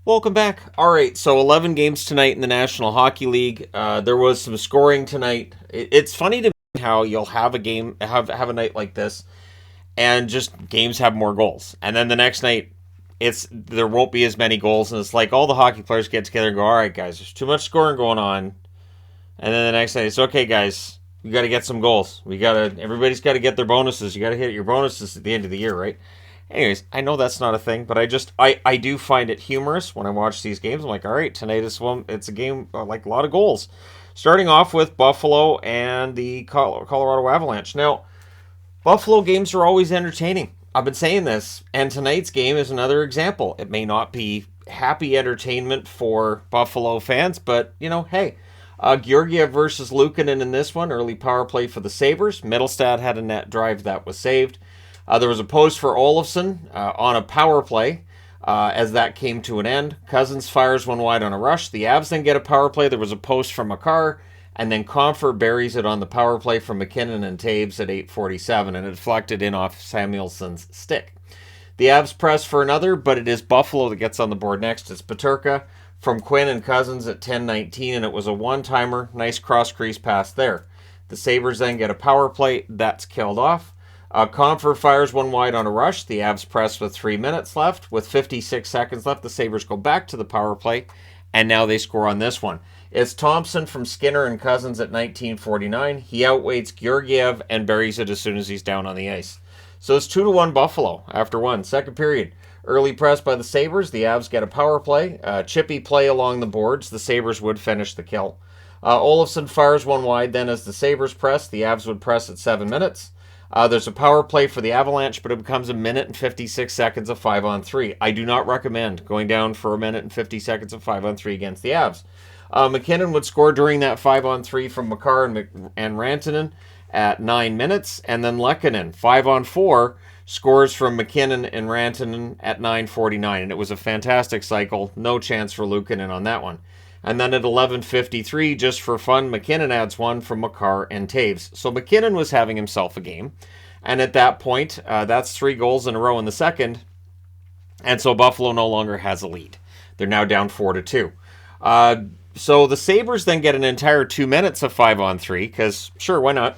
Welcome back. All right, so 11 games tonight in the National Hockey League. There was some scoring tonight. It's funny to me how you'll have a game, have a night like this, and just games have more goals, and then the next night, there won't be as many goals, and it's like all the hockey players get together and go, "All right, guys, there's too much scoring going on," and then the next night, it's okay, guys. We got to get some goals. Everybody's got to get their bonuses. You got to hit your bonuses at the end of the year, right? Anyways, I know that's not a thing, but I do find it humorous when I watch these games. I'm like, all right, tonight it's a game like a lot of goals. Starting off with Buffalo and the Colorado Avalanche. Now, Buffalo games are always entertaining. I've been saying this, and tonight's game is another example. It may not be happy entertainment for Buffalo fans, but hey. Georgiev versus Luukkonen in this one. Early power play for the Sabres. Mittelstadt had a net drive that was saved. There was a post for Olofsson on a power play as that came to an end. Cousins fires one wide on a rush. The Avs then get a power play. There was a post from Makar, and then Compher buries it on the power play from McKinnon and Taves at 8:47, and it deflected in off Samuelson's stick. The Avs press for another, but it is Buffalo that gets on the board next. It's Peterka from Quinn and Cousins at 10:19, and it was a one-timer. Nice cross-crease pass there. The Sabres then get a power play. That's killed off. Compher fires one wide on a rush. The Avs press with 3 minutes left. With 56 seconds left, the Sabres go back to the power play, and now they score on this one. It's Thompson from Skinner and Cousins at 19:49. He outweights Georgiev and buries it as soon as he's down on the ice. So it's 2-1 Buffalo after one. Second period. Early press by the Sabres. The Avs get a power play. Chippy play along the boards. The Sabres would finish the kill. Olofsson fires one wide. Then as the Sabres press, the Avs would press at 7 minutes. There's a power play for the Avalanche, but it becomes a minute and 56 seconds of 5-on-3. I do not recommend going down for a minute and 50 seconds of 5-on-3 against the Avs. McKinnon would score during that 5-on-3 from Makar and Rantanen at 9 minutes, and then Lehkonen, 5-on-4, scores from McKinnon and Rantanen at 9:49, and it was a fantastic cycle. No chance for Luukkonen on that one. And then at 11:53, just for fun, McKinnon adds one from Makar and Taves. So McKinnon was having himself a game. And at that point, that's 3 goals in a row in the second. And so Buffalo no longer has a lead. They're now down 4-2. So the Sabres then get an entire 2 minutes of 5-on-3, because sure, why not?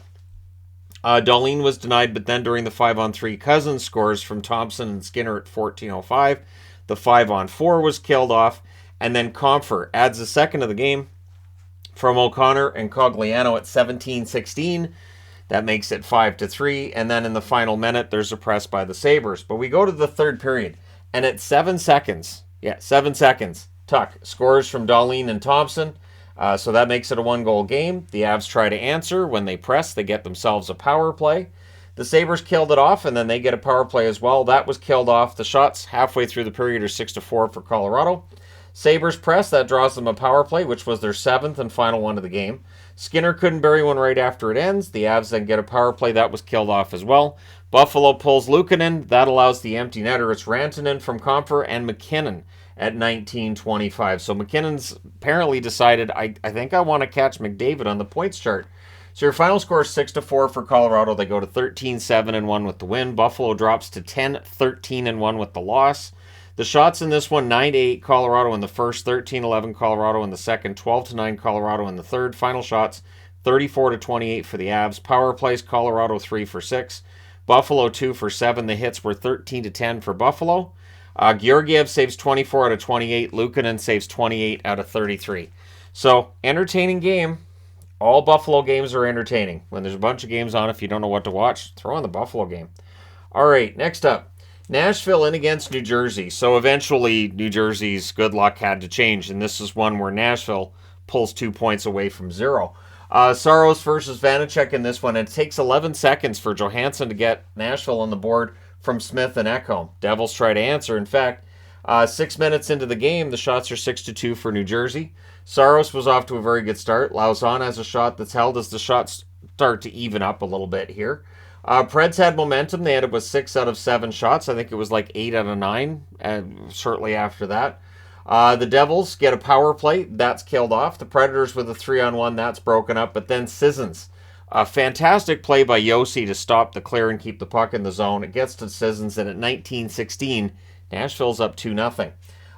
Dahlin was denied, but then during the 5-on-3, Cousins scores from Thompson and Skinner at 14:05. The 5-on-4 was killed off. And then Compher adds the second of the game from O'Connor and Cogliano at 17:16. That makes it 5-3. And then in the final minute, there's a press by the Sabres. But we go to the third period, and at 7 seconds, 7 seconds, Tuck scores from Dahlin and Thompson. So that makes it a 1-goal game. The Avs try to answer. When they press, they get themselves a power play. The Sabres killed it off, and then they get a power play as well. That was killed off. The shots halfway through the period are 6-4 for Colorado. Sabres press, that draws them a power play, which was their 7th and final one of the game. Skinner couldn't bury one right after it ends. The Avs then get a power play. That was killed off as well. Buffalo pulls Luukkonen. That allows the empty netter. It's Rantanen from Compher and McKinnon at 19:25. So McKinnon's apparently decided, I think I want to catch McDavid on the points chart. So your final score is 6-4 for Colorado. They go to 13-7-1 with the win. Buffalo drops to 10-13-1 with the loss. The shots in this one, 9-8 Colorado in the first, 13-11 Colorado in the second, 12-9 Colorado in the third. Final shots, 34-28 for the Avs. Power plays, Colorado 3 for 6. Buffalo 2 for 7. The hits were 13-10 for Buffalo. Georgiev saves 24 out of 28. Luukkonen saves 28 out of 33. So, entertaining game. All Buffalo games are entertaining. When there's a bunch of games on, if you don't know what to watch, throw on the Buffalo game. All right, next up. Nashville in against New Jersey. So eventually, New Jersey's good luck had to change, and this is one where Nashville pulls 2 points away from 0. Saros versus Vanacek in this one. It takes 11 seconds for Johansson to get Nashville on the board from Smith and Ekholm. Devils try to answer. In fact, 6 minutes into the game, the shots are 6-2 for New Jersey. Saros was off to a very good start. Lauzon has a shot that's held as the shots start to even up a little bit here. Preds had momentum. They ended up with 6 out of 7 shots. I think it was like 8 out of 9 shortly after that. The Devils get a power play. That's killed off. The Predators with a 3-on-1. That's broken up. But then Sissons. A fantastic play by Yossi to stop the clear and keep the puck in the zone. It gets to Sissons, and at 19:16, Nashville's up 2-0.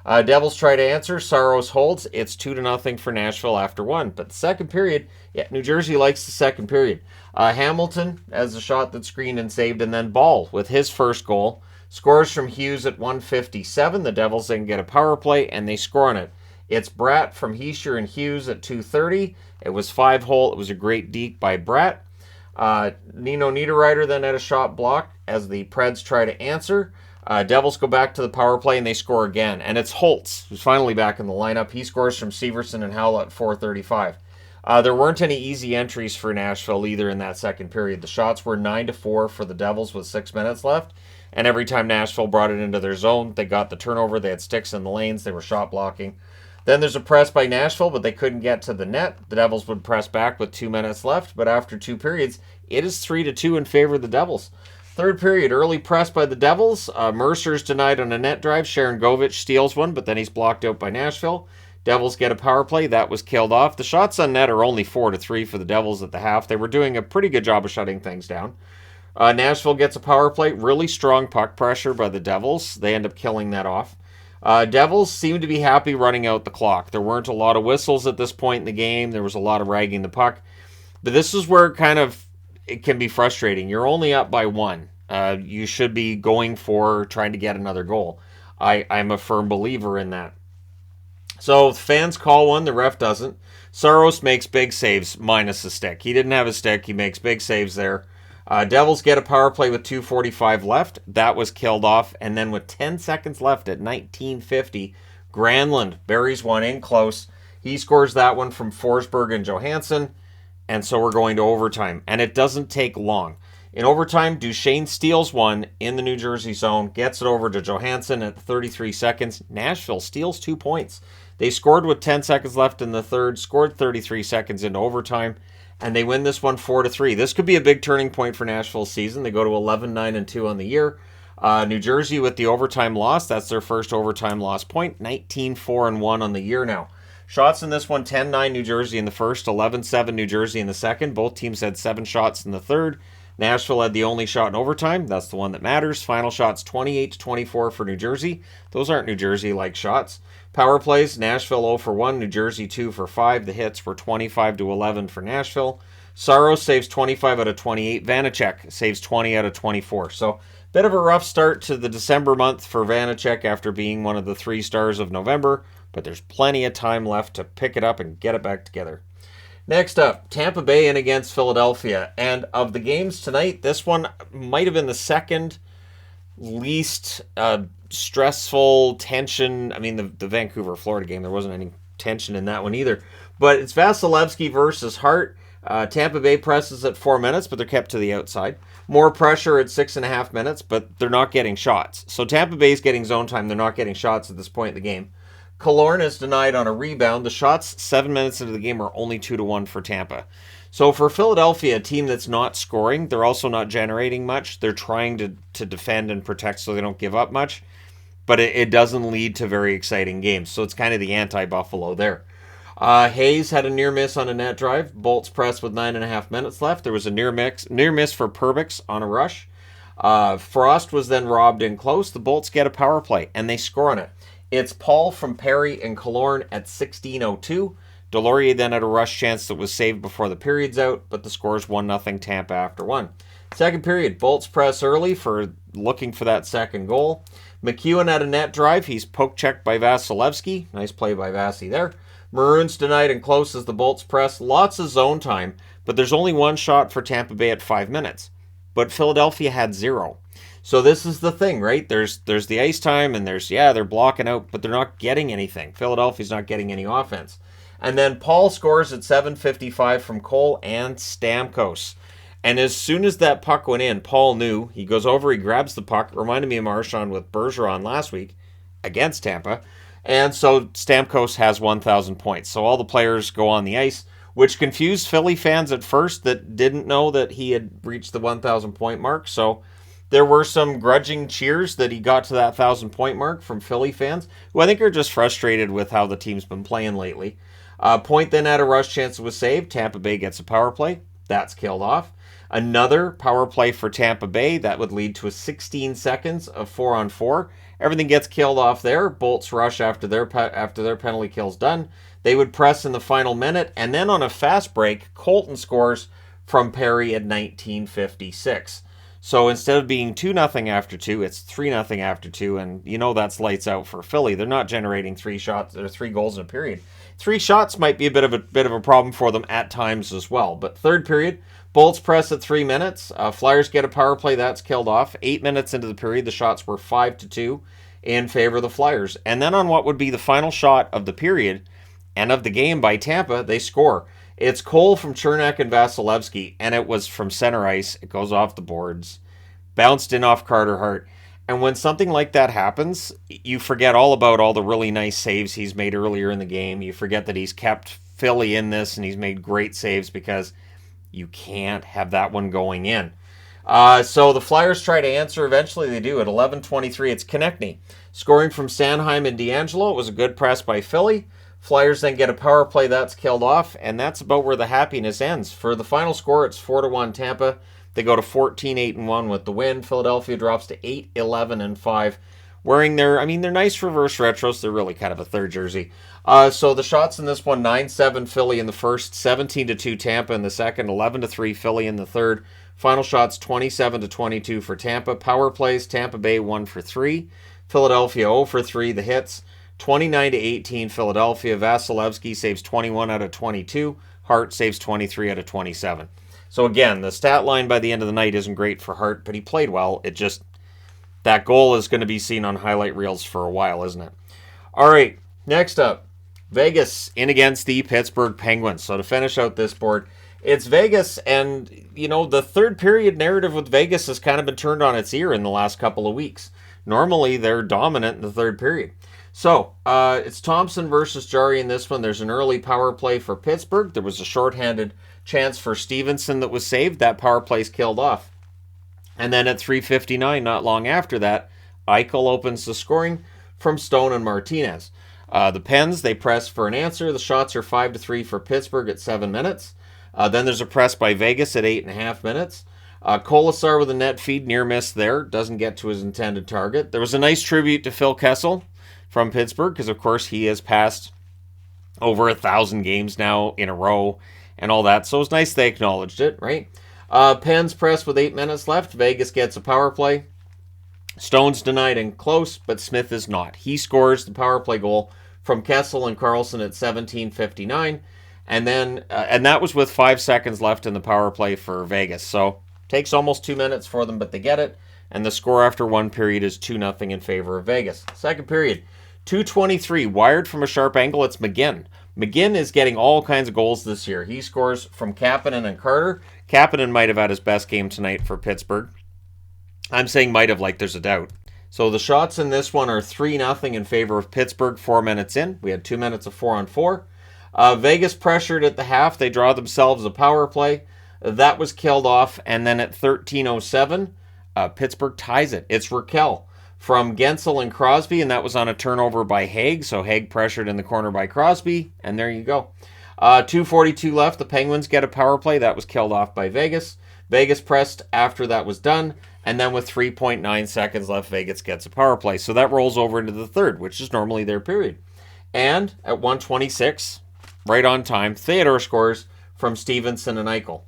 Devils try to answer. Saros holds. It's 2-0 for Nashville after 1. But the second period, yeah, New Jersey likes the second period. Hamilton has a shot that's screened and saved, and then Ball with his first goal. Scores from Hughes at 1:57. The Devils then get a power play, and they score on it. It's Bratt from Heischer and Hughes at 2:30. It was 5-hole. It was a great deke by Bratt. Nino Niederreiter then had a shot blocked as the Preds try to answer. Devils go back to the power play and they score again. And it's Holtz, who's finally back in the lineup. He scores from Severson and Howell at 4:35. There weren't any easy entries for Nashville either in that second period. The shots were 9-4 for the Devils with 6 minutes left. And every time Nashville brought it into their zone, they got the turnover. They had sticks in the lanes. They were shot blocking. Then there's a press by Nashville, but they couldn't get to the net. The Devils would press back with 2 minutes left, but after 2 periods, it is 3-2 in favor of the Devils. Third period, early press by the Devils. Mercer's denied on a net drive. Sharon Govich steals one, but then he's blocked out by Nashville. Devils get a power play. That was killed off. The shots on net are only 4-3 for the Devils at the half. They were doing a pretty good job of shutting things down. Nashville gets a power play. Really strong puck pressure by the Devils. They end up killing that off. Devils seem to be happy running out the clock. There weren't a lot of whistles at this point in the game. There was a lot of ragging the puck. But this is where it can be frustrating. You're only up by 1. You should be going for trying to get another goal. I'm a firm believer in that. So fans call one, the ref doesn't. Saros makes big saves minus a stick. He didn't have a stick. He makes big saves there. Devils get a power play with 2:45 left. That was killed off. And then with 10 seconds left at 19:50, Granlund buries one in close. He scores that one from Forsberg and Johansson. And so we're going to overtime. And it doesn't take long. In overtime, Duchesne steals one in the New Jersey zone, gets it over to Johansson at 33 seconds. Nashville steals 2 points. They scored with 10 seconds left in the third, scored 33 seconds into overtime, and they win this one 4-3. This could be a big turning point for Nashville's season. They go to 11-9-2 on the year. New Jersey with the overtime loss, that's their first overtime loss point, 19-4-1 on the year now. Shots in this one, 10-9 New Jersey in the first, 11-7 New Jersey in the second. Both teams had 7 shots in the third. Nashville had the only shot in overtime. That's the one that matters. Final shots 28-24 for New Jersey. Those aren't New Jersey-like shots. Power plays, Nashville 0 for 1, New Jersey 2 for 5. The hits were 25-11 for Nashville. Saros saves 25 out of 28. Vanacek saves 20 out of 24. So, bit of a rough start to the December month for Vanacek after being one of the 3 stars of November, but there's plenty of time left to pick it up and get it back together. Next up, Tampa Bay in against Philadelphia. And of the games tonight, this one might have been the second least stressful tension. I mean, the Vancouver, Florida game, there wasn't any tension in that one either. But it's Vasilevsky versus Hart. Tampa Bay presses at 4 minutes, but they're kept to the outside. More pressure at 6.5 minutes, but they're not getting shots. So Tampa Bay's getting zone time. They're not getting shots at this point in the game. Killorn is denied on a rebound. The shots 7 minutes into the game are only 2-1 for Tampa. So for Philadelphia, a team that's not scoring, they're also not generating much. They're trying to defend and protect so they don't give up much. But it doesn't lead to very exciting games. So it's kind of the anti-Buffalo there. Hayes had a near miss on a net drive. Bolts pressed with 9.5 minutes left. There was a near miss for Perbix on a rush. Frost was then robbed in close. The Bolts get a power play, and they score on it. It's Paul from Perry and Killorn at 16:02. Delorier then had a rush chance that was saved before the period's out, but the score is 1-0 Tampa after 1. Second period, Bolts press early for looking for that second goal. McEwen had a net drive. He's poke-checked by Vasilevsky. Nice play by Vasi there. Maroons denied and close as the Bolts press. Lots of zone time, but there's only one shot for Tampa Bay at 5 minutes. But Philadelphia had 0. So this is the thing, right? There's the ice time, and they're blocking out, but they're not getting anything. Philadelphia's not getting any offense. And then Paul scores at 7:55 from Cole and Stamkos. And as soon as that puck went in, Paul knew. He goes over, he grabs the puck. Reminded me of Marchand with Bergeron last week against Tampa. And so Stamkos has 1,000 points. So all the players go on the ice, which confused Philly fans at first that didn't know that he had reached the 1,000 point mark. So there were some grudging cheers that he got to that 1,000 point mark from Philly fans, who I think are just frustrated with how the team's been playing lately. Point then had a rush chance that was saved. Tampa Bay gets a power play. That's killed off. Another power play for Tampa Bay. That would lead to a 16 seconds of 4-on-4. Everything gets killed off there. Bolts rush after their penalty kill's done. They would press in the final minute, and then on a fast break, Colton scores from Perry at 1956. So instead of being 2-0 after 2, it's 3-0 after 2, and you know that's lights out for Philly. They're not generating 3 goals in a period. 3 shots might be a bit of a problem for them at times as well. But third period, Bolts press at 3 minutes. Flyers get a power play, that's killed off. 8 minutes into the period, the shots were 5-2 in favor of the Flyers. And then on what would be the final shot of the period and of the game by Tampa, they score. It's Cole from Chernak and Vasilevsky, and it was from center ice. It goes off the boards, bounced in off Carter Hart. And when something like that happens, you forget all about all the really nice saves he's made earlier in the game. You forget that he's kept Philly in this, and he's made great saves because you can't have that one going in. So the Flyers try to answer. Eventually they do. At 11:23, it's Konechny scoring from Sanheim and D'Angelo. It was a good press by Philly. Flyers then get a power play, that's killed off, and that's about where the happiness ends. For the final score, it's 4-1 Tampa. They go to 14-8-1 with the win. Philadelphia drops to 8-11-5. Wearing their nice reverse retros. They're really kind of a third jersey. So the shots in this one, 9-7 Philly in the first, 17-2 Tampa in the second, 11-3 Philly in the third. Final shots, 27-22 for Tampa. Power plays, Tampa Bay 1 for 3. Philadelphia 0 for 3. The hits, 29-18 Philadelphia. Vasilevsky saves 21 out of 22. Hart saves 23 out of 27. So again, the stat line by the end of the night isn't great for Hart, but he played well. It just, that goal is going to be seen on highlight reels for a while, isn't it? All right, next up, Vegas in against the Pittsburgh Penguins. So to finish out this board, it's Vegas, and the third period narrative with Vegas has kind of been turned on its ear in the last couple of weeks. Normally, they're dominant in the third period. So, it's Thompson versus Jarry in this one. There's an early power play for Pittsburgh. There was a shorthanded chance for Stevenson that was saved. That power play's killed off. And then at 3:59, not long after that, Eichel opens the scoring from Stone and Martinez. The Pens, they press for an answer. The shots are 5-3 for Pittsburgh at 7 minutes. Then there's a press by Vegas at 8.5 minutes. Kolasar with a net feed, near miss there. Doesn't get to his intended target. There was a nice tribute to Phil Kessel from Pittsburgh, because of course he has passed over 1,000 games now in a row and all that. So it was nice they acknowledged it, right? Pens press with 8 minutes left. Vegas gets a power play. Stone's denied and close, but Smith is not. He scores the power play goal from Kessel and Carlson at 17:59, and then and that was with 5 seconds left in the power play for Vegas. So takes almost 2 minutes for them, but they get it. And the score after one period is 2-0 in favor of Vegas. Second period, 2:23, wired from a sharp angle. It's McGinn. McGinn is getting all kinds of goals this year. He scores from Kapanen and Carter. Kapanen might have had his best game tonight for Pittsburgh. I'm saying might have, like there's a doubt. So the shots in this one are 3-0 in favor of Pittsburgh 4 minutes in. We had 2 minutes of 4-on-4. Vegas pressured at the half. They draw themselves a power play. That was killed off. And then at 13:07, Pittsburgh ties it. It's Raquel from Gensel and Crosby, and that was on a turnover by Haig. So Haig pressured in the corner by Crosby, and there you go. 2:42 left. The Penguins get a power play. That was killed off by Vegas. Vegas pressed after that was done, and then with 3.9 seconds left, Vegas gets a power play. So that rolls over into the third, which is normally their period. And at 1:26, right on time, Theodore scores from Stevenson and Eichel.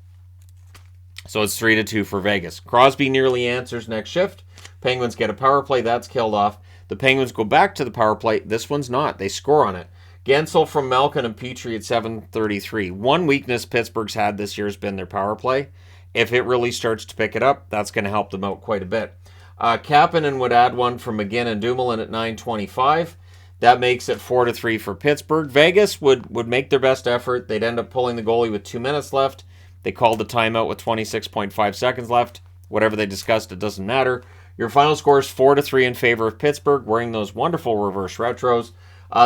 So it's 3-2 for Vegas. Crosby nearly answers next shift. Penguins get a power play. That's killed off. The Penguins go back to the power play. This one's not. They score on it. Gensel from Malkin and Petrie at 7:33. One weakness Pittsburgh's had this year has been their power play. If it really starts to pick it up, that's going to help them out quite a bit. Kapanen would add one from McGinn and Dumoulin at 9:25. That makes it 4-3 for Pittsburgh. Vegas would make their best effort. They'd end up pulling the goalie with 2 minutes left. They called the timeout with 26.5 seconds left. Whatever they discussed, it doesn't matter. Your final score is 4-3 in favor of Pittsburgh, wearing those wonderful reverse retros.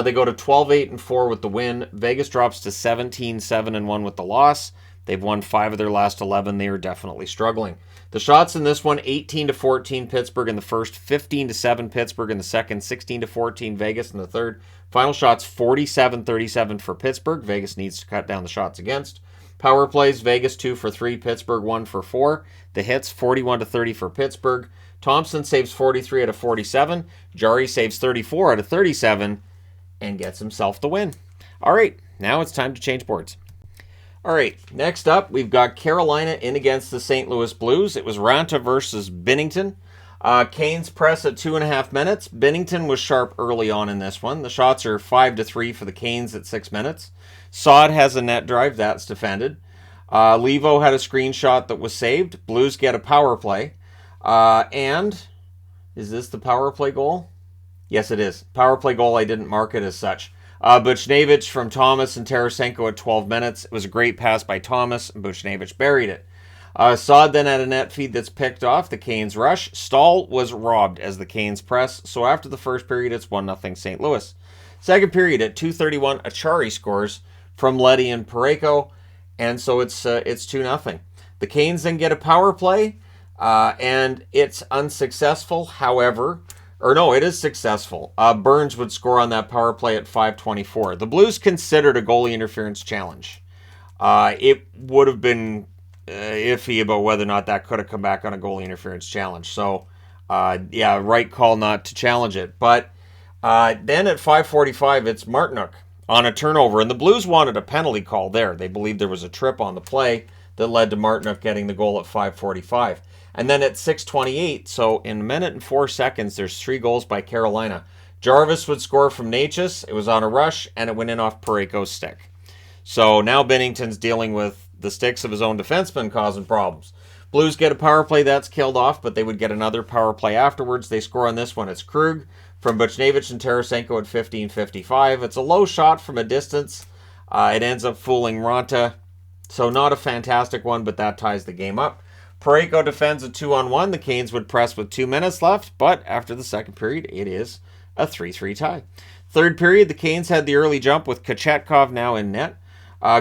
They go to 12-8-4 with the win. Vegas drops to 17-7-1 with the loss. They've won 5 of their last 11. They are definitely struggling. The shots in this one, 18-14 Pittsburgh in the first, 15-7 Pittsburgh in the second, 16-14 Vegas in the third. Final shots, 47-37 for Pittsburgh. Vegas needs to cut down the shots against. Power plays, Vegas 2 for 3, Pittsburgh 1 for 4. The hits, 41-30 for Pittsburgh. Thompson saves 43 out of 47. Jarry saves 34 out of 37 and gets himself the win. All right, now it's time to change boards. All right, next up, we've got Carolina in against the St. Louis Blues. It was Raanta versus Binnington. Canes press at 2.5 minutes. Binnington was sharp early on in this one. The shots are 5-3 for the Canes at 6 minutes. Saad has a net drive. That's defended. Levo had a screenshot that was saved. Blues get a power play. And is this the power play goal? Yes, it is. Power play goal. I didn't mark it as such. Buchnevich from Thomas and Tarasenko at 12 minutes. It was a great pass by Thomas, and Buchnevich buried it. Saad then had a net feed that's picked off. The Canes rush. Stahl was robbed as the Canes press. So after the first period, it's 1-0 St. Louis. Second period at 2:31, Achari scores from Leddy and Parayko, and so it's 2-0. The Canes then get a power play, and it's unsuccessful. However, or no, it is successful. Burns would score on that power play at 5:24. The Blues considered a goalie interference challenge. It would have been iffy about whether or not that could have come back on a goalie interference challenge. So, yeah, right call not to challenge it. But then at 5:45, it's Martinook on a turnover. And the Blues wanted a penalty call there. They believed there was a trip on the play that led to Martinook getting the goal at 5:45. And then at 6:28, so in 1:04 seconds, there's 3 goals by Carolina. Jarvis would score from Natchez. It was on a rush, and it went in off Parayko's stick. So now Binnington's dealing with the sticks of his own defenseman causing problems. Blues get a power play, that's killed off, but they would get another power play afterwards. They score on this one. It's Krug from Buchnevich and Tarasenko at 15:55. It's a low shot from a distance. It ends up fooling Raanta. So not a fantastic one, but that ties the game up. Parayko defends a 2-on-1. The Canes would press with 2 minutes left, but after the second period, it is a 3-3 tie. Third period, the Canes had the early jump with Kochetkov now in net.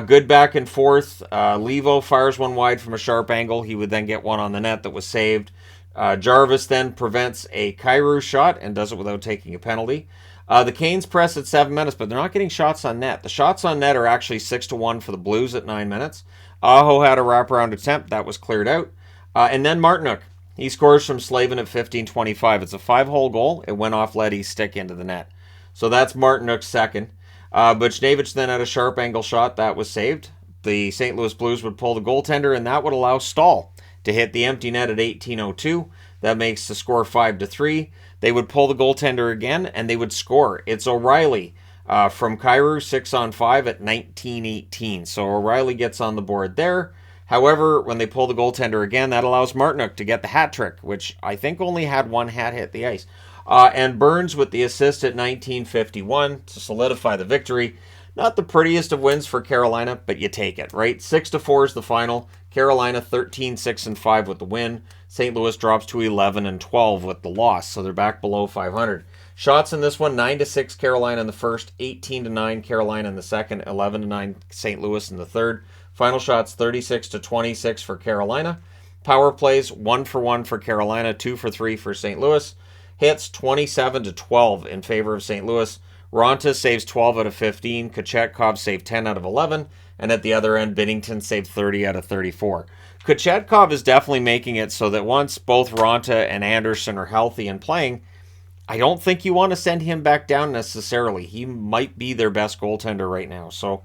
Good back and forth. Levo fires one wide from a sharp angle. He would then get one on the net that was saved. Jarvis then prevents a Kyrou shot and does it without taking a penalty. The Canes press at 7 minutes, but they're not getting shots on net. The shots on net are actually 6-1 for the Blues at 9 minutes. Aho had a wraparound attempt. That was cleared out. And then Martinook. He scores from Slavin at 15:25. It's a 5-hole goal. It went off Leddy's stick into the net. So that's Martinook's second. Buchnevich then had a sharp angle shot. That was saved. The St. Louis Blues would pull the goaltender, and that would allow Stahl to hit the empty net at 18:02. That makes the score 5-3. They would pull the goaltender again, and they would score. It's O'Reilly from Kyrou, 6-on-5 at 19:18. So O'Reilly gets on the board there. However, when they pull the goaltender again, that allows Martinook to get the hat trick, which I think only had one hat hit the ice. And Burns with the assist at 19:51 to solidify the victory. Not the prettiest of wins for Carolina, but you take it, right? 6-4 is the final. Carolina 13-6-5 with the win. St. Louis drops to 11-12 with the loss, so they're back below 500. Shots in this one, 9-6 Carolina in the first, 18-9 Carolina in the second, 11-9 St. Louis in the third. Final shots 36-26 for Carolina. Power plays 1-for-1 for Carolina, 2-for-3 for St. Louis. Hits 27-12 in favor of St. Louis. Raanta saves 12 out of 15. Kochetkov saved 10 out of 11. And at the other end, Binnington saved 30 out of 34. Kochetkov is definitely making it so that once both Raanta and Anderson are healthy and playing, I don't think you want to send him back down necessarily. He might be their best goaltender right now. So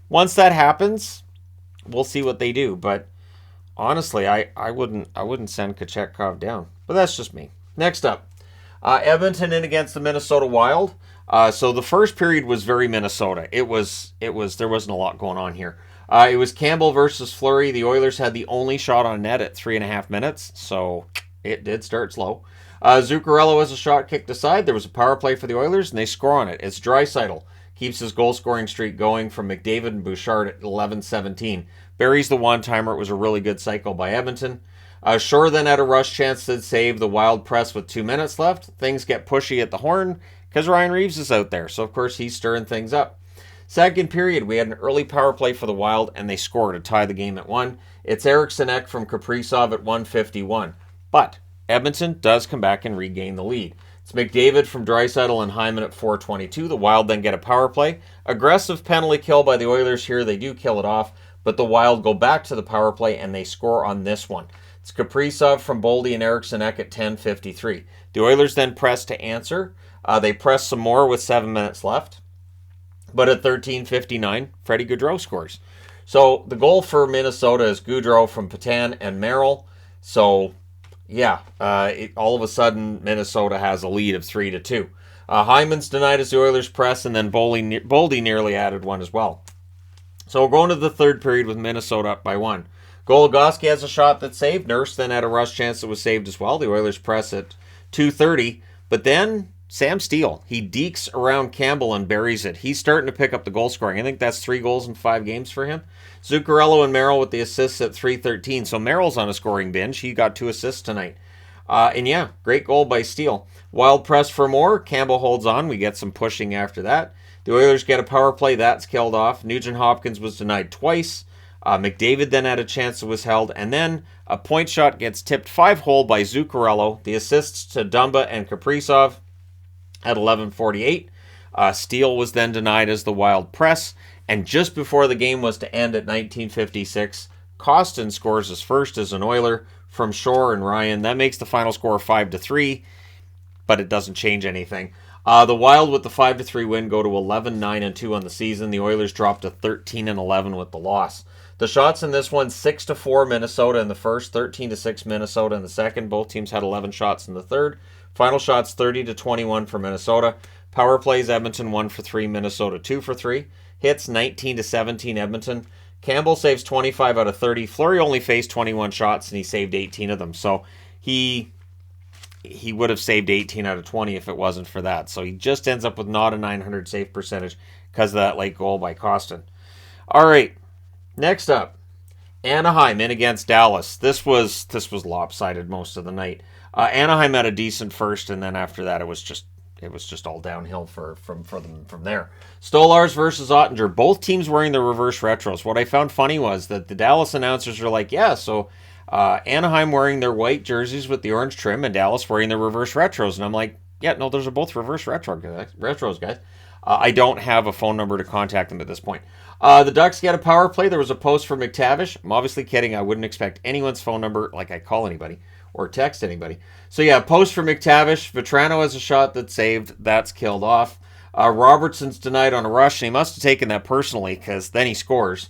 once that happens, we'll see what they do. But honestly, I wouldn't send Kochetkov down. But that's just me. Next up, Edmonton in against the Minnesota Wild. So the first period was very Minnesota. There wasn't a lot going on here. It was Campbell versus Fleury. The Oilers had the only shot on net at 3.5 minutes, so it did start slow. Zuccarello has a shot kicked aside. There was a power play for the Oilers, and they score on it. It's Draisaitl. Keeps his goal-scoring streak going from McDavid and Bouchard at 11-17. Buries the one-timer. It was a really good cycle by Edmonton. Shore then had a rush chance to save the Wild press with 2 minutes left. Things get pushy at the horn because Ryan Reeves is out there. So, of course, he's stirring things up. Second period, we had an early power play for the Wild, and they scored to tie the game at 1. It's Eriksson Ek from Kaprizov at 1:51. But Edmonton does come back and regain the lead. It's McDavid from Draisaitl and Hyman at 4:22. The Wild then get a power play. Aggressive penalty kill by the Oilers here. They do kill it off, but the Wild go back to the power play, and they score on this one. It's Kaprizov from Boldy and Eriksson Ek at 10:53. The Oilers then press to answer. They press some more with 7 minutes left. But at 13:59, Freddie Gaudreau scores. So the goal for Minnesota is Gaudreau from Petan and Merrill. So, yeah, all of a sudden, Minnesota has a lead of 3-2. Hyman's denied as the Oilers press, and then Boldy nearly added one as well. So we're going to the third period with Minnesota up by 1. Goligoski has a shot that's saved. Nurse then had a rush chance that was saved as well. The Oilers press at 2:30. But then Sam Steele, he dekes around Campbell and buries it. He's starting to pick up the goal scoring. I think that's 3 goals in 5 games for him. Zuccarello and Merrill with the assists at 3:13. So Merrill's on a scoring binge. He got 2 assists tonight. And yeah, great goal by Steele. Wild press for more. Campbell holds on. We get some pushing after that. The Oilers get a power play. That's killed off. Nugent Hopkins was denied twice. McDavid then had a chance that was held. And then a point shot gets tipped 5-hole by Zuccarello. The assists to Dumba and Kaprizov at 11:48. Steele was then denied as the Wild press. And just before the game was to end at 19:56, Kostin scores his first as an Oiler from Shore and Ryan. That makes the final score 5-3, but it doesn't change anything. The Wild with the 5-3 win go to 11-9-2 on the season. The Oilers dropped to 13-11 with the loss. The shots in this one, 6-4 Minnesota in the first, 13-6 Minnesota in the second. Both teams had 11 shots in the third. Final shots 30-21 for Minnesota. Power plays Edmonton 1-for-3, Minnesota 2-for-3. Hits 19-17 Edmonton. Campbell saves 25 out of 30. Fleury only faced 21 shots and he saved 18 of them. So he would have saved 18 out of 20 if it wasn't for that. So he just ends up with not a .900 save percentage because of that late goal by Kostin. All right, next up, Anaheim in against Dallas. This was lopsided most of the night. Anaheim had a decent first, and then after that it was just all downhill from there. Stolarz versus Ottinger. Both teams wearing the reverse retros. What I found funny was that the Dallas announcers were like, yeah, so Anaheim wearing their white jerseys with the orange trim and Dallas wearing their reverse retros. And I'm like, yeah, no, those are both reverse retros, guys. I don't have a phone number to contact them at this point. The Ducks get a power play. There was a post for McTavish. I'm obviously kidding. I wouldn't expect anyone's phone number like I call anybody or text anybody. So yeah, post for McTavish. Vetrano has a shot that's saved. That's killed off. Robertson's denied on a rush, and he must have taken that personally because then he scores.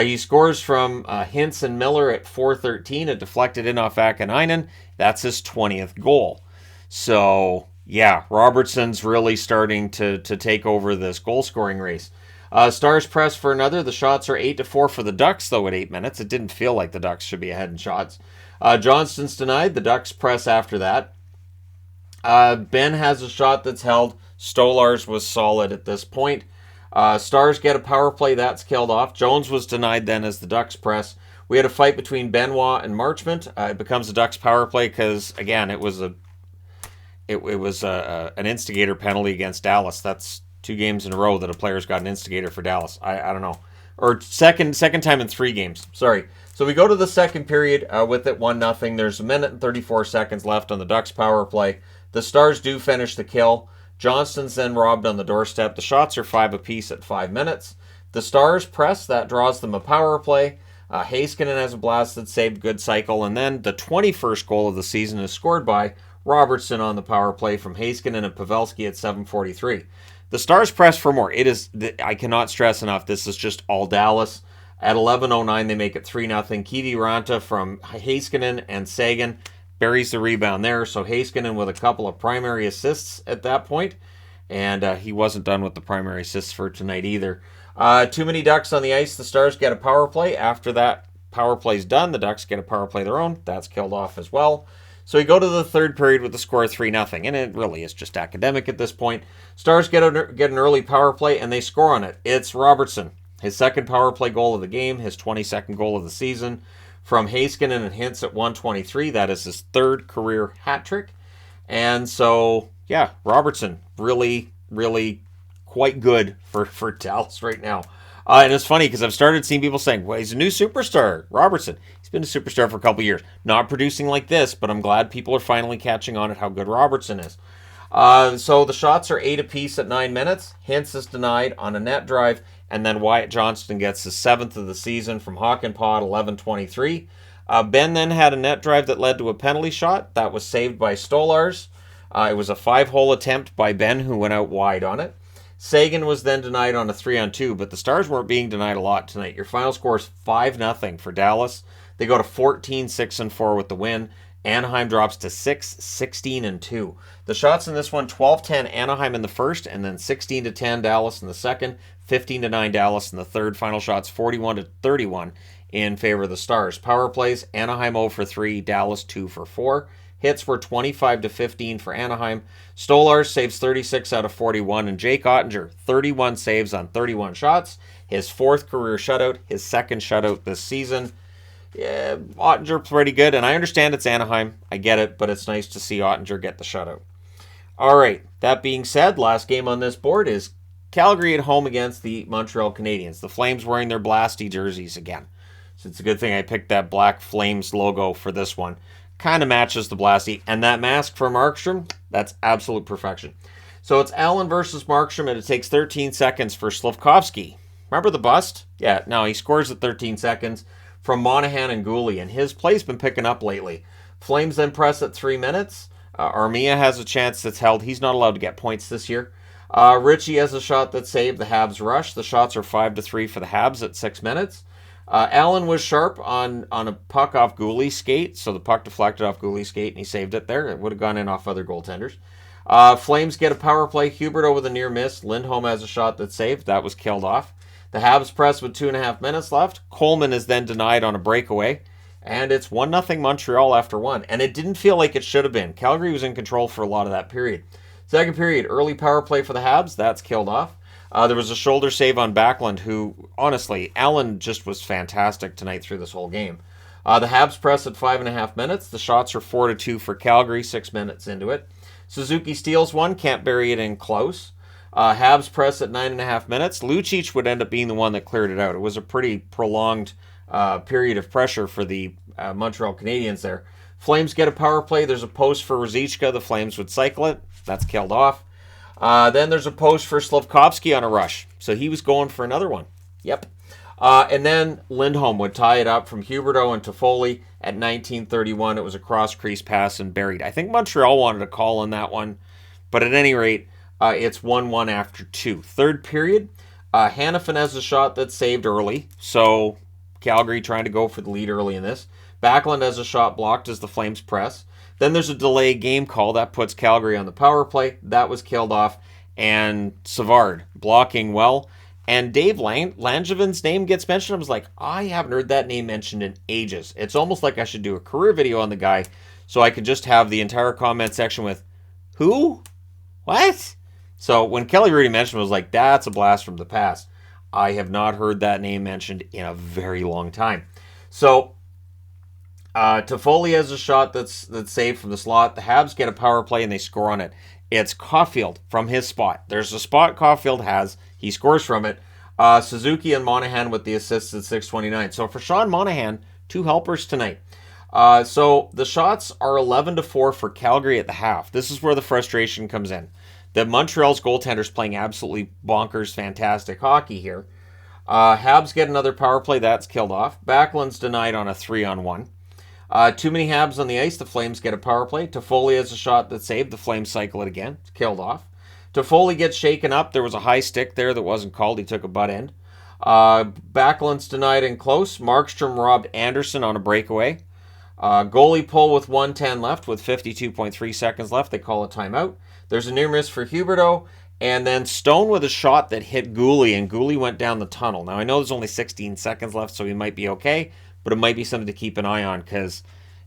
He scores from Hintz and Miller at 4:13. It deflected in off Akanainen. That's his 20th goal. So yeah, Robertson's really starting to take over this goal-scoring race. Stars press for another. The shots are 8-4 for the Ducks, though, at 8 minutes. It didn't feel like the Ducks should be ahead in shots. Johnston's denied. The Ducks press after that. Ben has a shot that's held. Stolarz was solid at this point. Stars get a power play. That's killed off. Jones was denied then as the Ducks press. We had a fight between Benoit and Marchment. It becomes a Ducks power play because, again, it was an instigator penalty against Dallas. That's 2 games in a row that a player's got an instigator for Dallas. I don't know. Or second time in 3 games. Sorry. So we go to the second period with it 1-0. There's 1 minute and 34 seconds left on the Ducks power play. The Stars do finish the kill. Johnston's then robbed on the doorstep. The shots are 5 apiece at 5 minutes. The Stars press. That draws them a power play. Heiskanen has a blasted save. Good cycle. And then the 21st goal of the season is scored by Robertson on the power play from Heiskanen and Pavelski at 7:43. The Stars press for more. I cannot stress enough, this is just all Dallas. At 11:09, they make it 3-0. Kivi Ranta from Heiskanen and Sagan buries the rebound there. So Heiskanen with a couple of primary assists at that point. And he wasn't done with the primary assists for tonight either. Too many Ducks on the ice. The Stars get a power play. After that power play's done, the Ducks get a power play of their own. That's killed off as well. So we go to the third period with the score of 3-0, and it really is just academic at this point. Stars get an early power play, and they score on it. It's Robertson. His second power play goal of the game, his 22nd goal of the season. From Heiskanen and Hintz at 1:23. That is his 3rd career hat trick. And so, yeah, Robertson, really, really quite good for Dallas right now. And it's funny because I've started seeing people saying, well, he's a new superstar, Robertson. He's been a superstar for a couple years. Not producing like this, but I'm glad people are finally catching on at how good Robertson is. So the shots are 8 apiece at 9 minutes. Hintz is denied on a net drive. And then Wyatt Johnston gets his 7th of the season from Hakanpää, 11:23. Ben then had a net drive that led to a penalty shot. That was saved by Stolars. It was a 5-hole attempt by Ben, who went out wide on it. Sagan was then denied on a 3-on-2, but the Stars weren't being denied a lot tonight. Your final score is 5-0 for Dallas. They go to 14-6-4 with the win. Anaheim drops to 6-16-2. The shots in this one, 12-10 Anaheim in the first, and then 16-10 Dallas in the second, 15-9 Dallas in the third. Final shots, 41-31 in favor of the Stars. Power plays, Anaheim 0 for 3, Dallas 2 for 4. Hits were 25-15 for Anaheim. Stolars saves 36 out of 41, and Jake Ottinger, 31 saves on 31 shots. His 4th career shutout, his 2nd shutout this season. Yeah, Ottinger pretty good, and I understand it's Anaheim. I get it, but it's nice to see Ottinger get the shutout. All right, that being said, last game on this board is Calgary at home against the Montreal Canadiens. The Flames wearing their Blasty jerseys again. So it's a good thing I picked that black Flames logo for this one. Kind of matches the Blasty. And that mask for Markstrom, that's absolute perfection. So it's Allen versus Markstrom, and it takes 13 seconds for Slafkovsky. Remember the bust? Yeah, no, he scores at 13 seconds from Monahan and Gooley, and his play's been picking up lately. Flames then press at 3 minutes. Armia has a chance that's held. He's not allowed to get points this year. Ritchie has a shot that saved. The Habs rush. The shots are 5-3 for the Habs at 6 minutes. Allen was sharp on a puck off Gooley's skate, so the puck deflected off Gooley's skate, and he saved it there. It would have gone in off other goaltenders. Flames get a power play. Huberdeau with a near miss. Lindholm has a shot that's saved. That was killed off. The Habs press with 2.5 minutes left. Coleman is then denied on a breakaway. And it's 1-0 Montreal after 1. And it didn't feel like it should have been. Calgary was in control for a lot of that period. Second period, early power play for the Habs. That's killed off. There was a shoulder save on Backlund, who, honestly, Allen just was fantastic tonight through this whole game. The Habs press at 5.5 minutes. The shots are 4-2 for Calgary, 6 minutes into it. Suzuki steals one, can't bury it in close. Habs press at 9.5 minutes. Lucic would end up being the one that cleared it out. It was a pretty prolonged period of pressure for the Montreal Canadiens there. Flames get a power play. There's a post for Ruzicka. The Flames would cycle it. That's killed off. Then there's a post for Slafkovsky on a rush. So he was going for another one. Yep. And then Lindholm would tie it up from Huberdeau and Toffoli at 19:31. It was a cross-crease pass and buried. I think Montreal wanted a call on that one. But at any rate, it's 1-1 after 2. Third period, Hanifin has a shot that's saved early. So Calgary trying to go for the lead early in this. Backlund has a shot blocked as the Flames press. Then there's a delay game call. That puts Calgary on the power play. That was killed off. And Savard blocking well. And Dave Langevin's name gets mentioned. I was like, I haven't heard that name mentioned in ages. It's almost like I should do a career video on the guy so I could just have the entire comment section with, who? What? So when Kelly Rudy mentioned it, I was like, that's a blast from the past. I have not heard that name mentioned in a very long time. So Toffoli has a shot that's saved from the slot. The Habs get a power play and they score on it. It's Caulfield from his spot. There's a spot Caulfield has. He scores from it. Suzuki and Monahan with the assists at 6:29. So for Sean Monahan, 2 helpers tonight. So the shots are 11-4 for Calgary at the half. This is where the frustration comes in. The Montreal's goaltender's playing absolutely bonkers, fantastic hockey here. Habs get another power play. That's killed off. Backlund's denied on a 3-on-1. Too many Habs on the ice. The Flames get a power play. Toffoli has a shot that's saved. The Flames cycle it again. It's killed off. Toffoli gets shaken up. There was a high stick there that wasn't called. He took a butt end. Backlund's denied in close. Markstrom robbed Anderson on a breakaway. Goalie pull with 1:10 left with 52.3 seconds left. They call a timeout. There's a near miss for Huberdeau. And then Stone with a shot that hit Gooley, and Gooley went down the tunnel. Now, I know there's only 16 seconds left, so he might be okay, but it might be something to keep an eye on because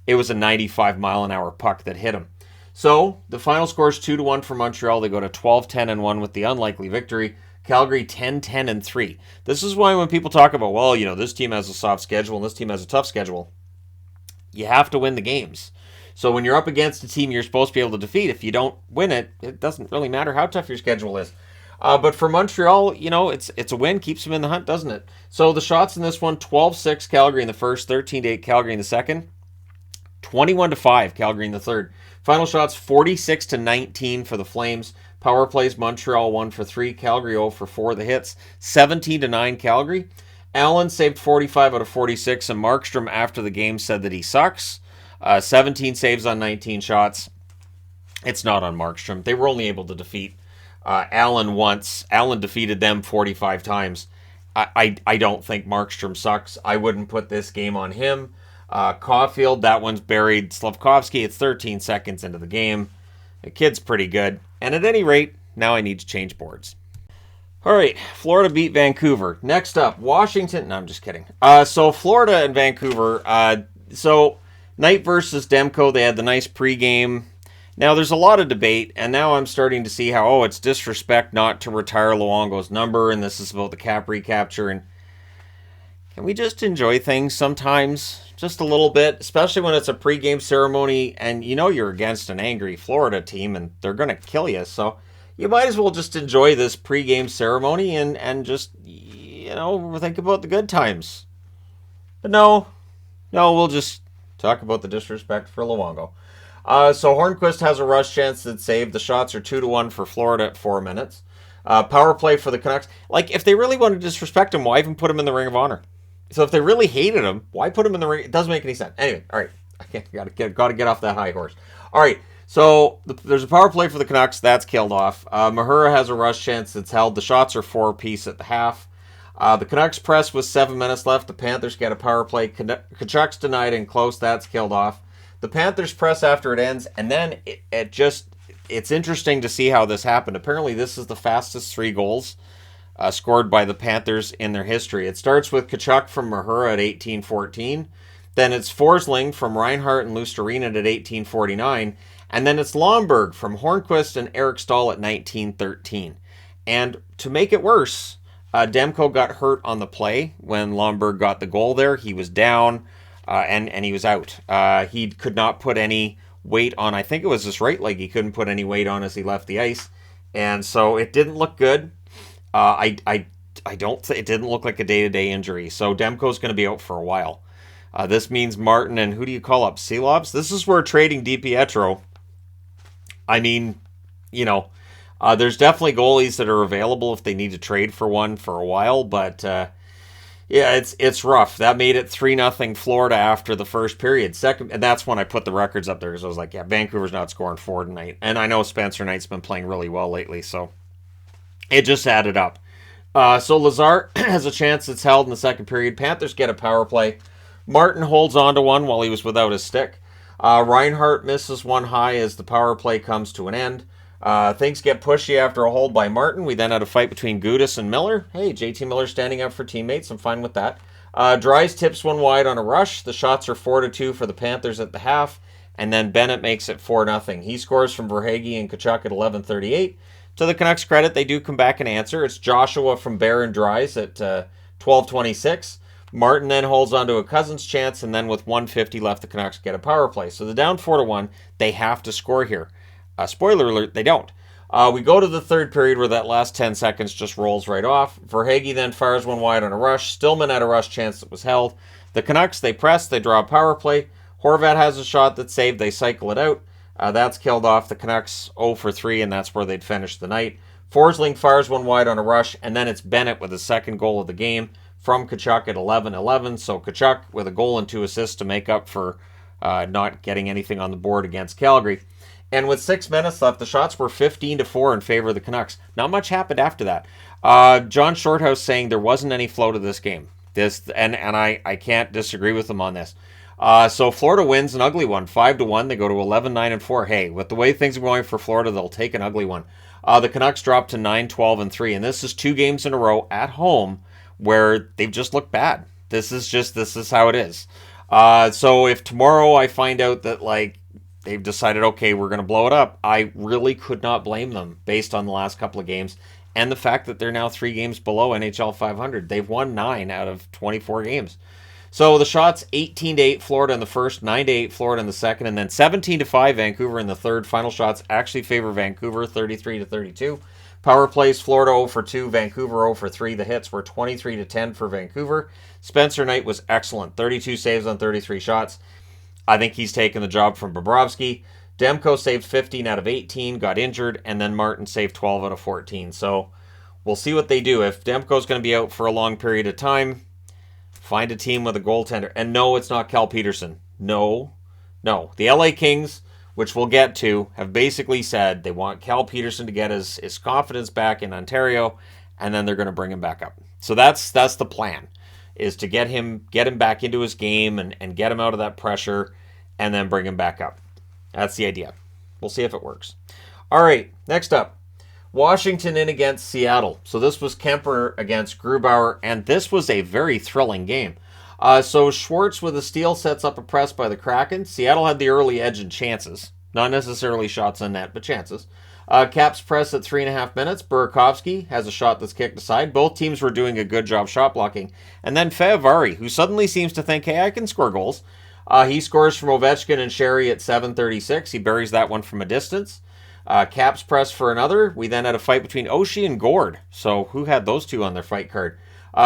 it was a 95-mile-an-hour puck that hit him. So the final score is 2-1 for Montreal. They go to 12-10-1 with the unlikely victory. Calgary 10-10-3. This is why when people talk about, well, this team has a soft schedule and this team has a tough schedule, you have to win the games. So when you're up against a team you're supposed to be able to defeat, if you don't win it, it doesn't really matter how tough your schedule is. But for Montreal, it's a win, keeps them in the hunt, doesn't it? So the shots in this one, 12-6 Calgary in the first, 13-8 Calgary in the second, 21-5 Calgary in the third. Final shots, 46-19 for the Flames. Power plays, Montreal 1 for 3, Calgary 0 for 4. The hits, 17-9 Calgary. Allen saved 45 out of 46, and Markstrom after the game said that he sucks. 17 saves on 19 shots. It's not on Markstrom. They were only able to defeat Allen once. Allen defeated them 45 times. I don't think Markstrom sucks. I wouldn't put this game on him. Caulfield, that one's buried. Slavkovsky, it's 13 seconds into the game. The kid's pretty good. And at any rate, now I need to change boards. All right, Florida beat Vancouver. Next up, Washington. No, I'm just kidding. So Florida and Vancouver. So Knight versus Demko, they had the nice pregame. Now there's a lot of debate, and now I'm starting to see how, it's disrespect not to retire Luongo's number, and this is about the cap recapture. And can we just enjoy things sometimes? Just a little bit, especially when it's a pregame ceremony, and you're against an angry Florida team, and they're going to kill you, so you might as well just enjoy this pregame ceremony and just, think about the good times. But no, we'll just talk about the disrespect for Luongo. So Hornquist has a rush chance that's saved. The shots are 2-1 for Florida at 4 minutes. Power play for the Canucks. Like, if they really want to disrespect him, why even put him in the Ring of Honor? So if they really hated him, why put him in the ring? It doesn't make any sense. Anyway, all right. Got to get off that high horse. All right. So there's a power play for the Canucks. That's killed off. Mahura has a rush chance that's held. The shots are 4 apiece at the half. The Canucks press with 7 minutes left. The Panthers get a power play. Kachuk's denied and close. That's killed off. The Panthers press after it ends, and then it's interesting to see how this happened. Apparently, this is the fastest 3 goals scored by the Panthers in their history. It starts with Tkachuk from Mahura at 18:14. Then it's Forsling from Reinhart and Lusterinen at 18:49. And then it's Lomberg from Hornquist and Eric Stahl at 19:13. And to make it worse, Demko got hurt on the play when Lomberg got the goal there. He was down. And he was out. He could not put any weight on, I think it was his right leg, he couldn't put any weight on as he left the ice. And so it didn't look good. It didn't look like a day-to-day injury. So Demko's going to be out for a while. This means Martin and who do you call up? Seelobs? This is where trading DiPietro. I mean, there's definitely goalies that are available if they need to trade for one for a while, but yeah, it's rough. That made it 3-0 Florida after the first period. Second, and that's when I put the records up there because I was like, yeah, Vancouver's not scoring 4 tonight. And I know Spencer Knight's been playing really well lately, so it just added up. So Lazar has a chance that's held in the second period. Panthers get a power play. Martin holds on to one while he was without his stick. Reinhart misses one high as the power play comes to an end. Things get pushy after a hold by Martin. We then had a fight between Gudas and Miller. Hey, JT Miller standing up for teammates. I'm fine with that. Dries tips one wide on a rush. The shots are 4-2 for the Panthers at the half. And then Bennett makes it 4-0. He scores from Verhaeghe and Tkachuk at 11:38. To the Canucks' credit, they do come back and answer. It's Joshua from Bear and Dries at 12:26. Martin then holds on to a Cousins chance, and then with 1:50 left, the Canucks get a power play. So they're down 4-1. They have to score here. Spoiler alert, they don't. We go to the third period where that last 10 seconds just rolls right off. Verhaeghe then fires one wide on a rush. Stillman had a rush chance that was held. The Canucks, they press, they draw a power play. Horvat has a shot that's saved. They cycle it out. That's killed off. The Canucks 0-3, and that's where they'd finish the night. Forsling fires one wide on a rush, and then it's Bennett with the second goal of the game from Tkachuk at 11:11. So Tkachuk with a goal and 2 assists to make up for not getting anything on the board against Calgary. And with 6 minutes left, the shots were 15-4 in favor of the Canucks. Not much happened after that. John Shorthouse saying there wasn't any flow to this game. And I can't disagree with him on this. So Florida wins an ugly one, 5-1. They go to 11-9-4. Hey, with the way things are going for Florida, they'll take an ugly one. The Canucks drop to 9-12-3, and this is 2 games in a row at home where they've just looked bad. This is how it is. So if tomorrow I find out that they've decided, okay, we're going to blow it up, I really could not blame them based on the last couple of games and the fact that they're now 3 games below NHL 500. They've won 9 out of 24 games. So the shots, 18-8 Florida in the first, 9-8 Florida in the second, and then 17-5 Vancouver in the third. Final shots actually favor Vancouver, 33-32. Power plays, Florida 0-2, Vancouver 0-3. The hits were 23-10 for Vancouver. Spencer Knight was excellent, 32 saves on 33 shots. I think he's taken the job from Bobrovsky. Demko saved 15 out of 18, got injured, and then Martin saved 12 out of 14. So we'll see what they do. If Demko's going to be out for a long period of time, Find a team with a goaltender. And no, it's not Cal Peterson. No. The LA Kings, which we'll get to, have basically said they want Cal Peterson to get his confidence back in Ontario, and then they're going to bring him back up. So that's the plan, is to get him back into his game and get him out of that pressure and then bring him back up. That's the idea. We'll see if it works. All right, next up. Washington in against Seattle. So this was Kemper against Grubauer, and this was a very thrilling game. So Schwartz with a steal sets up a press by the Kraken. Seattle had the early edge and chances. Not necessarily shots on net, but chances. Caps press at 3.5 minutes. Burakovsky has a shot that's kicked aside. Both teams were doing a good job shot blocking. And then Fehervary, who suddenly seems to think, hey, I can score goals. He scores from Ovechkin and Sherry at 7:36. He buries that one from a distance. Caps press for another. We then had a fight between Oshie and Gord. So who had those two on their fight card?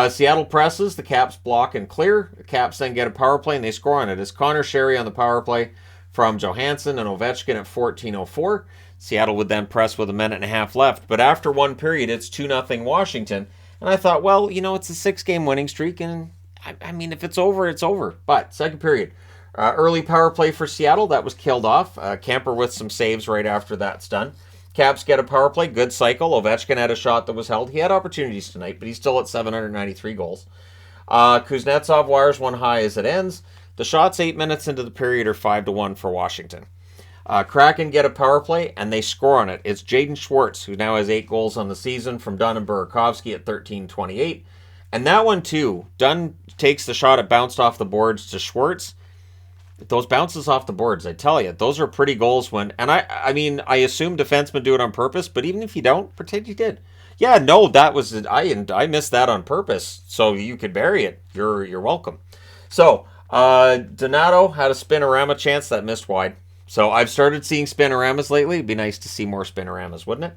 Seattle presses. The Caps block and clear. The Caps then get a power play and they score on it. It's Connor Sherry on the power play from Johansson and Ovechkin at 14:04. Seattle would then press with a minute and a half left. But after one period, it's 2-0 Washington. And I thought, well, it's a 6-game winning streak. And I mean, if it's over, it's over. But second period. Early power play for Seattle, that was killed off. Kemper with some saves right after that's done. Caps get a power play, good cycle. Ovechkin had a shot that was held. He had opportunities tonight, but he's still at 793 goals. Kuznetsov wires one high as it ends. The shots 8 minutes into the period are 5-1 for Washington. Kraken get a power play, and they score on it. It's Jaden Schwartz, who now has 8 goals on the season, from Dunn and Burakovsky at 13:28. And that one, too, Dunn takes the shot, it bounced off the boards to Schwartz. Those bounces off the boards, I tell you, those are pretty goals when, and I mean, I assume defensemen do it on purpose, but even if you don't, pretend you did. Yeah, no, that was, I missed that on purpose, so you could bury it. You're welcome. So, Donato had a spinorama chance that missed wide. So I've started seeing spinoramas lately. It'd be nice to see more spinoramas, wouldn't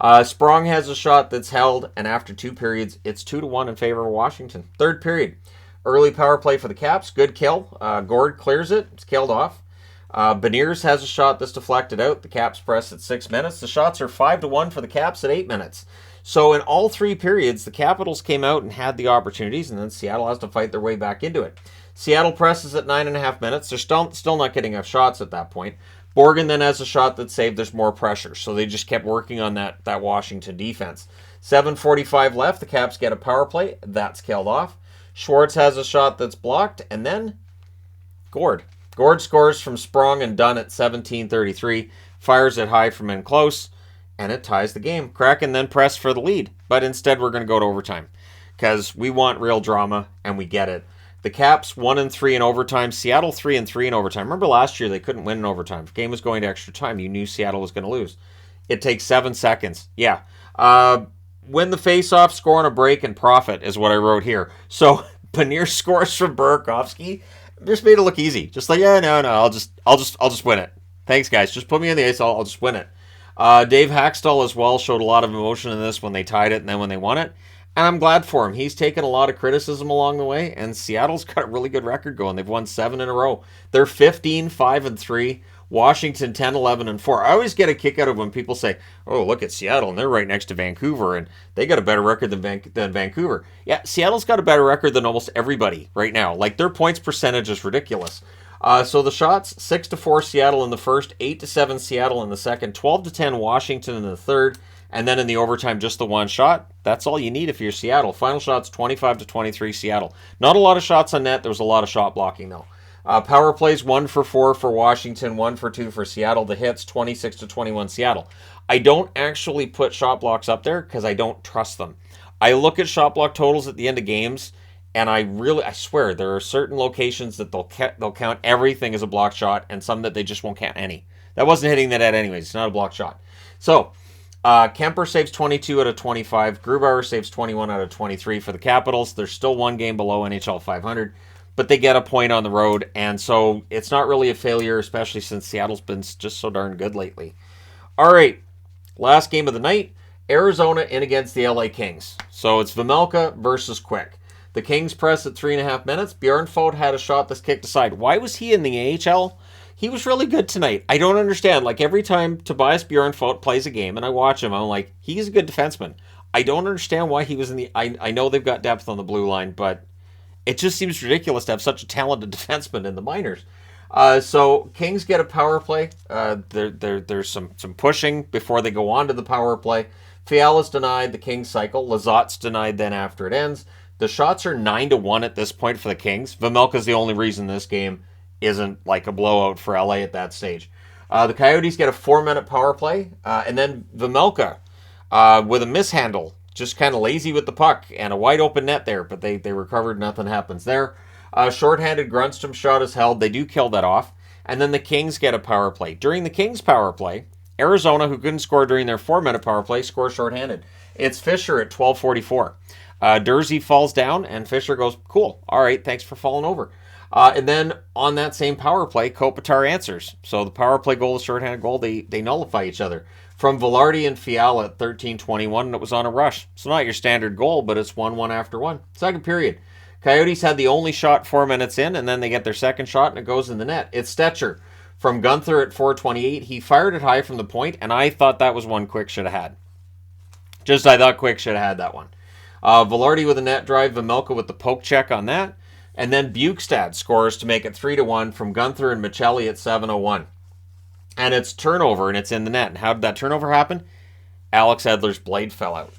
it? Sprong has a shot that's held, and after 2 periods, it's 2-1 in favor of Washington. Third period. Early power play for the Caps. Good kill. Gord clears it. It's killed off. Beniers has a shot that's deflected out. The Caps press at 6 minutes. The shots are 5-1 for the Caps at 8 minutes. So in all 3 periods, the Capitals came out and had the opportunities, and then Seattle has to fight their way back into it. Seattle presses at 9.5 minutes. They're still not getting enough shots at that point. Borgen then has a shot that's saved. There's more pressure. So they just kept working on that Washington defense. 7:45 left. The Caps get a power play. That's killed off. Schwartz has a shot that's blocked, and then Gord. Gord scores from Sprong and Dunn at 17:33, fires it high from in close, and it ties the game. Kraken then press for the lead, but instead we're going to go to overtime because we want real drama, and we get it. The Caps 1-3 in overtime, Seattle 3-3 in overtime. Remember last year they couldn't win in overtime. If the game was going to extra time, you knew Seattle was going to lose. It takes 7 seconds. Yeah. Win the face-off, score on a break, and profit is what I wrote here. So Beniers scores from Burakovsky. Just made it look easy. Just like, yeah, no, I'll just win it. Thanks, guys. Just put me on the ice. I'll just win it. Dave Haxtell as well showed a lot of emotion in this when they tied it and then when they won it. And I'm glad for him. He's taken a lot of criticism along the way, and Seattle's got a really good record going. They've won 7 in a row. They're 15-5-3. Washington 10-11-4. I always get a kick out of when people say, oh, look at Seattle, and they're right next to Vancouver, and they got a better record than Vancouver. Yeah, Seattle's got a better record than almost everybody right now. Like, their points percentage is ridiculous. So the shots, 6-4 Seattle in the first, 8-7 Seattle in the second, 12-10 Washington in the third, and then in the overtime, just the one shot. That's all you need if you're Seattle. Final shots, 25-23 Seattle. Not a lot of shots on net. There was a lot of shot blocking, though. Power plays 1-for-4 for Washington, 1-for-2 for Seattle. The hits 26-21 Seattle. I don't actually put shot blocks up there because I don't trust them. I look at shot block totals at the end of games, and I swear there are certain locations that they'll count everything as a block shot, and some that they just won't count any. That wasn't hitting the net anyways. It's not a block shot. So Kemper saves 22 out of 25. Grubauer saves 21 out of 23 for the Capitals. They're still 1 game below NHL 500. But they get a point on the road, and so it's not really a failure, especially since Seattle's been just so darn good lately. All right, last game of the night, Arizona in against the LA Kings. So it's Vejmelka versus Quick. The Kings press at 3.5 minutes. Bjornfot had a shot that's kicked aside. Why was he in the AHL? He was really good tonight. I don't understand. Like, every time Tobias Bjornfot plays a game and I watch him, I'm like, he's a good defenseman. I don't understand why he was in the... I know they've got depth on the blue line, but... It just seems ridiculous to have such a talented defenseman in the minors. So Kings get a power play. There's some pushing before they go on to the power play. Fiala's denied. The Kings cycle. Lazot's denied then after it ends. The shots are 9-1 at this point for the Kings. Vejmelka's the only reason this game isn't like a blowout for LA at that stage. The Coyotes get a 4-minute power play. And then Vejmelka with a mishandle. Just kind of lazy with the puck and a wide open net there. But they recovered. Nothing happens there. Shorthanded Grundstrom shot is held. They do kill that off. And then the Kings get a power play. During the Kings power play, Arizona, who couldn't score during their 4-minute power play, scores shorthanded. It's Fisher at 12:44. Dursey falls down, and Fisher goes, cool, all right, thanks for falling over. And then on that same power play, Kopitar answers. So the power play goal, the shorthanded goal, they nullify each other. From Velarde and Fiala at 13:21, and it was on a rush. So not your standard goal, but it's 1-1 after one. Second period. Coyotes had the only shot 4 minutes in, and then they get their second shot, and it goes in the net. It's Stetcher from Gunther at 4:28. He fired it high from the point, and I thought that was one Quick should have had. I thought Quick should have had that one. Velarde with a net drive, Vejmelka with the poke check on that, and then Bukestad scores to make it 3-1 from Gunther and Michelli at 7:01. And it's turnover, and it's in the net. And how did that turnover happen? Alex Edler's blade fell out.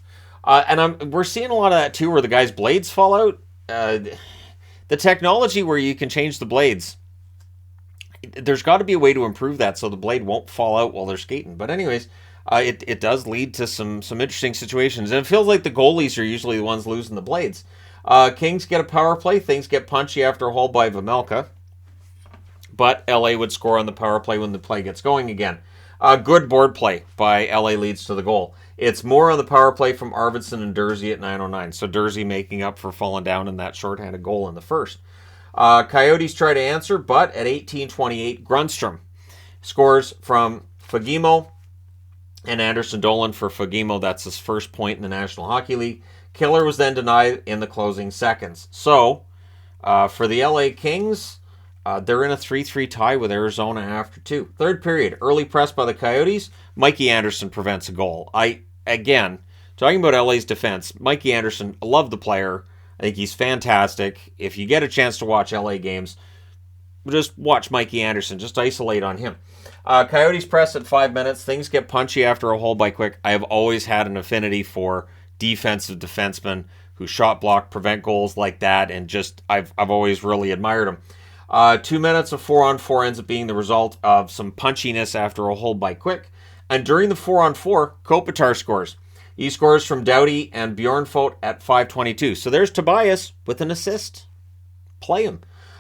We're seeing a lot of that, too, where the guy's blades fall out. The technology where you can change the blades, there's got to be a way to improve that so the blade won't fall out while they're skating. But anyways, it does lead to some interesting situations. And it feels like the goalies are usually the ones losing the blades. Kings get a power play. Things get punchy after a hole by Vejmelka. But LA would score on the power play when the play gets going again. Good board play by LA leads to the goal. It's more on the power play from Arvidsson and Dursey at 9:09. So Dursey making up for falling down in that shorthanded goal in the first. Coyotes try to answer, but at 18:28, Grundstrom scores from Fagemo and Anderson Dolan for Fagemo. That's his first point in the National Hockey League. Killer was then denied in the closing seconds. So for the LA Kings, they're in a 3-3 tie with Arizona after two. Third period, early press by the Coyotes. Mikey Anderson prevents a goal. Again, talking about LA's defense, Mikey Anderson, I love the player. I think he's fantastic. If you get a chance to watch LA games, just watch Mikey Anderson. Just isolate on him. Coyotes press at 5 minutes. Things get punchy after a hole by Quick. I have always had an affinity for defensive defensemen who shot block, prevent goals like that, and just I've always really admired them. 2 minutes of 4-on-4 ends up being the result of some punchiness after a hole by Quick. And during the 4-on-4, Kopitar scores. He scores from Doughty and Bjornfot at 5:22. So there's Tobias with an assist. Play him.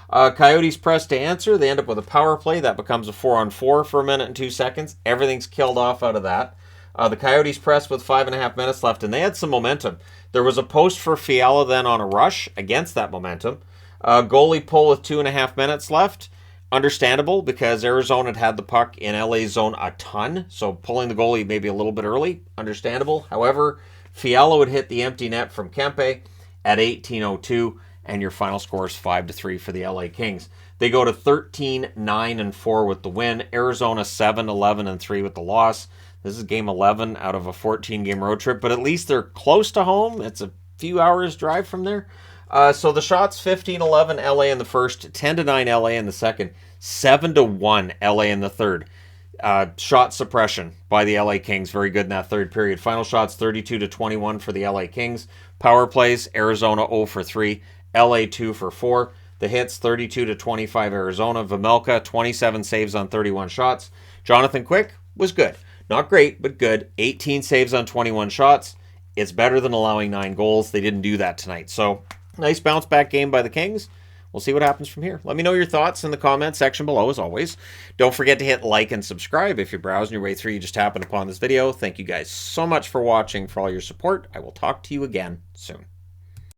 Coyotes press to answer. They end up with a power play. That becomes a 4-on-4 for 1 minute and 2 seconds. Everything's killed off out of that. The Coyotes press with 5.5 minutes left, and they had some momentum. There was a post for Fiala then on a rush against that momentum. Goalie pull with 2.5 minutes left. Understandable, because Arizona had the puck in LA's zone a ton, so pulling the goalie maybe a little bit early, understandable. However, Fiala would hit the empty net from Kempe at 18:02, and your final score is 5-3 for the LA Kings. They go to 13-9-4 with the win. Arizona 7-11-3 with the loss. This is game 11 out of a 14-game road trip, but at least they're close to home. It's a few hours drive from there. So the shots, 15-11 LA in the first, 10-9 LA in the second, 7-1 LA in the third. Shot suppression by the LA Kings, very good in that third period. Final shots, 32-21 for the LA Kings. Power plays, Arizona 0-3, LA 2-4. The hits, 32-25 Arizona. Vejmelka, 27 saves on 31 shots. Jonathan Quick was good. Not great, but good. 18 saves on 21 shots. It's better than allowing 9 goals. They didn't do that tonight. So, nice bounce back game by the Kings. We'll see what happens from here. Let me know your thoughts in the comments section below, as always. Don't forget to hit like and subscribe. If you're browsing your way through, you just happened upon this video. Thank you guys so much for watching, for all your support. I will talk to you again soon.